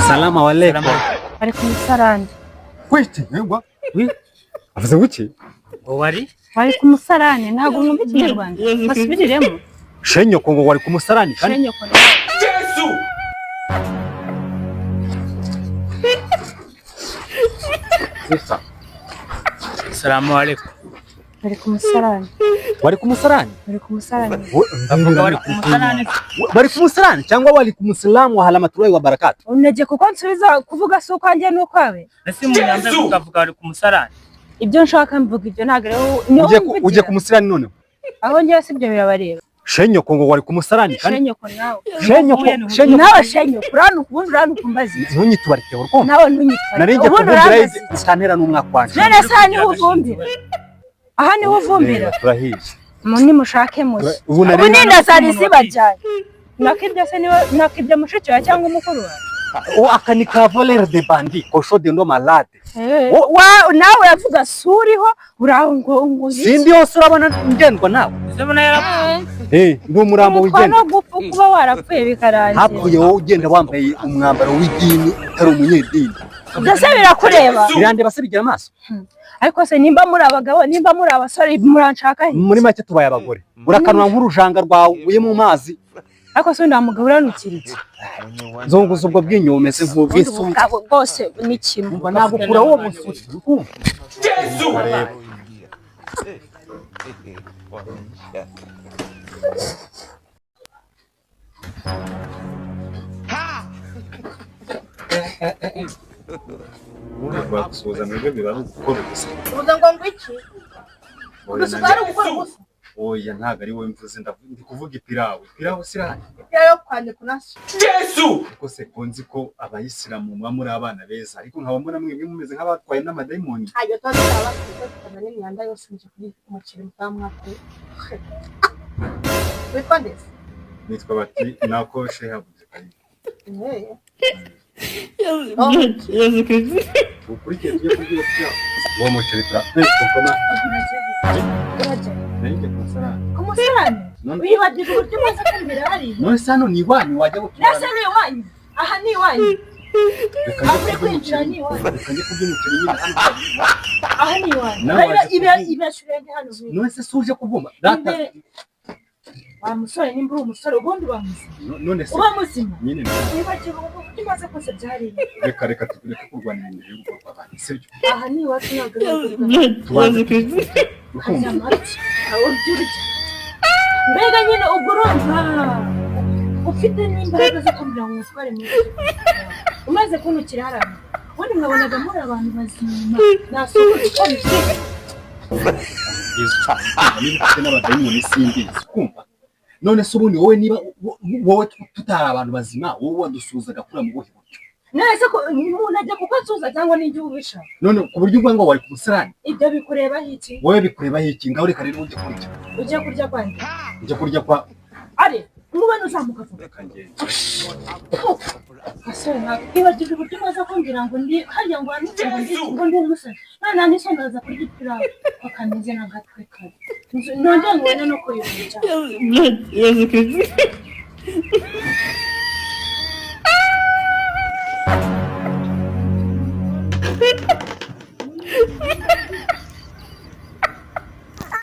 Salamu alaykum. Alaikum salam. Kwete ngwa? Wi. Avuze guki? Wari? Alaikum salam. Ntago numva ikinyarwanda. Basubiriremo. Shenyo kongo wari kumusarani kandi. Shenyo kongo. Yesu. Sisa. Salamu alaykum. Alaikum salam. Wari kumusarani? Alaikum salam. Wari kumusarani. Wari kumusarani cyangwa wari kumusilamu wa halama turayi wa barakatu? Unaje kuko nsubiza kuvuga so kwanjye no kwawe. Nasi munyambe kuvuga wari kumusarani. Ibyo nshaka mvuga ibyo nagare uje kumusarani none. Aho ngiye sibyo birabareba. Shenyo kongo wari kumusarani kandi. Shenyo ko nawe. Shenyo nawe shenyo kurana ukubundi urana kumbazi. Ntunyitubarike uruko. Nawe ntunyitware. Narinje kuvumbira itantera n'umwakwanje. None sani uvumbira. Aha ni uvumbira. Turahiye. Muni mushake muzi. Ubu ninda sari sibajyanye. Nakibya se niwe nakibya mushiki wa cyangwa umukuru wa. O akanika volere de bandi kosho de ndo malade. Wa nawe yavuga suriho uraho ngo sindi yose urabona ngendwa nawe. Uzabona yaravuye. Ndi umurambo wigenda. No gupfa kuba warapfuye bikarangira. Hapfuye wowe ugenda wambaye umwambaro w'idini utari umunyedini. Byose birakureba. Birande basebigira amaso. Ariko se nimba muri abagabo nimba muri abasore muranshaka he? Muri make tubaye abagore. Urakanwa nk'urujanga rwawe mu mazi. Ariko se ndamugabo uranukiritse. Zonguza ubwo bw'inyomese nk'ubwisu. Bose ni kimwe. Umva nagukura wo musuti. Yesu. Bagusuza mwebwe bibaho gukora gusa. Uvuga ngo ngwiki? Udusubara gukora gusa. Oya ntago ari wowe mvuze ndi kuvuga ipirawe. Ipirawe sirahari. Ipirawe kwande kunasi. Yesu. Ariko se konzi ko abayisilamu mwa muri abana beza ariko nkaba mbona mwebwe mumeze nk'abatwaye n'amadayimoni. Ayo twazaba tukana n'imyanda yose nje kuri umukire mutamwako. Wifandese. Nitwa bati nako sheha buze kari. Yesu Kristo. Ukurikiye tujye kugira cyo. Uwo muceri tukoma. Nenge kumusarani. Kumusarani? Wibagije uburyo bwose kambere hari. None sano ni wanyu wajya gukira. Nase ni wanyu. Aha ni wanyu. Afure kwinjira ni wanyu. Kanje kubyina umuceri nyine hano. Aha ni wanyu. Ibashurenge hano. None se suje kuvuma. Data. Wa musore nimba umusore ubundi bamuzima. None se. Uba muzima. Nyine. Wibagije uburyo bwose kose byari. Reka tureke kurwana ibintu y'urugo rw'abantu. Sibyo. Aha ni wacu ntabwo. Yesu Kristo. Mbega nyine ugurumva ufite n'imbaraga zo kugira ngo utware mu umaze kunukira harana ubundi mwabonaga muri abantu bazima nasohoye cyane Yesu cyane n'abadayimoni simbizi kumva none se ubundi wowe niba wowe tutari abantu bazima wowe wadusuzaga kura mu buhe buryo nese ko umuntu ajya kuko asuza cyangwa n'igihugu bisha none ku buryo ubwo ngo wari kumusarani ibyo bikureba iki wowe bikureba iki ngaho reka rero ujye kurya kwande ujye kurya kwa ari umubano uzamuka vuba asore ibagije uburyo baza kumbwira ngo ndi hariya ngo anitse ngo ndi umusore nana nisondaza kuri gipira akameze n'agatwe kare nonde ngone no kuyibura Yesu Kristo.